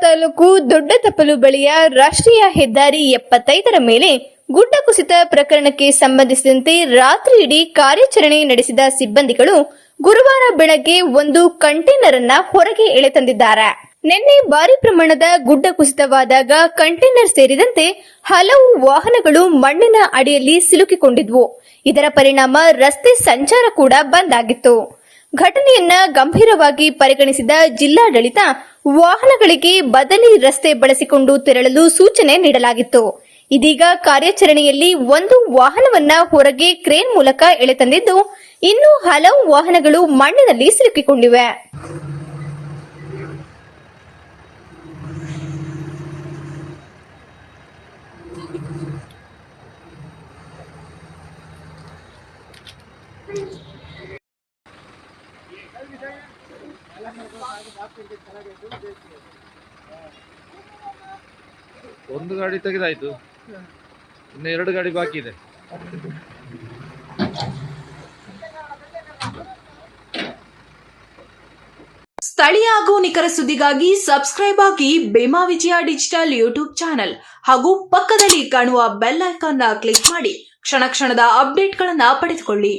ತಾಲೂಕು ದೊಡ್ಡತಪ್ಪಲು ಬಳಿಯ ರಾಷ್ಟ್ರೀಯ ಹೆದ್ದಾರಿ 75ರ ಮೇಲೆ ಗುಡ್ಡ ಕುಸಿತ ಪ್ರಕರಣಕ್ಕೆ ಸಂಬಂಧಿಸಿದಂತೆ ರಾತ್ರಿ ಇಡೀ ಕಾರ್ಯಾಚರಣೆ ನಡೆಸಿದ ಸಿಬ್ಬಂದಿಗಳು ಗುರುವಾರ ಬೆಳಗ್ಗೆ ಒಂದು ಕಂಟೈನರ್ ಅನ್ನ ಹೊರಗೆ ಎಳೆತಂದಿದ್ದಾರೆ. ನಿನ್ನೆ ಭಾರಿ ಪ್ರಮಾಣದ ಗುಡ್ಡ ಕುಸಿತವಾದಾಗ ಕಂಟೈನರ್ ಸೇರಿದಂತೆ ಹಲವು ವಾಹನಗಳು ಮಣ್ಣಿನ ಅಡಿಯಲ್ಲಿ ಸಿಲುಕಿಕೊಂಡಿದ್ವು. ಇದರ ಪರಿಣಾಮ ರಸ್ತೆ ಸಂಚಾರ ಕೂಡ ಬಂದ್ ಆಗಿತ್ತು. ಘಟನೆಯನ್ನ ಗಂಭೀರವಾಗಿ ಪರಿಗಣಿಸಿದ ಜಿಲ್ಲಾಡಳಿತ ವಾಹನಗಳಿಗೆ ಬದಲಿ ರಸ್ತೆ ಬಳಸಿಕೊಂಡು ತೆರಳಲು ಸೂಚನೆ ನೀಡಲಾಗಿತ್ತು. ಇದೀಗ ಕಾರ್ಯಾಚರಣೆಯಲ್ಲಿ ಒಂದು ವಾಹನವನ್ನ ಹೊರಗೆ ಕ್ರೇನ್ ಮೂಲಕ ಎಳೆತಂದಿದ್ದು, ಇನ್ನು ಹಲವು ವಾಹನಗಳು ಮಣ್ಣಿನಲ್ಲಿ ಸಿಲುಕಿಕೊಂಡಿವೆ. ಒಂದು ಗಾಡಿ ತೆಗೆದಾಯ್ತು, ಇನ್ನು 2 ಗಾಡಿ ಬಾಕಿ ಇದೆ. ಸ್ಥಳೀಯ ಹಾಗೂ ನಿಖರ ಸುದ್ದಿಗಾಗಿ ಸಬ್ಸ್ಕ್ರೈಬ್ ಆಗಿ ಬೇಮಾ ವಿಜಯ ಡಿಜಿಟಲ್ ಯೂಟ್ಯೂಬ್ ಚಾನೆಲ್ ಹಾಗೂ ಪಕ್ಕದಲ್ಲಿ ಕಾಣುವ ಬೆಲ್ ಐಕಾನ್ ಕ್ಲಿಕ್ ಮಾಡಿ ಕ್ಷಣ ಕ್ಷಣದ ಅಪ್ಡೇಟ್ಗಳನ್ನು ಪಡೆದುಕೊಳ್ಳಿ.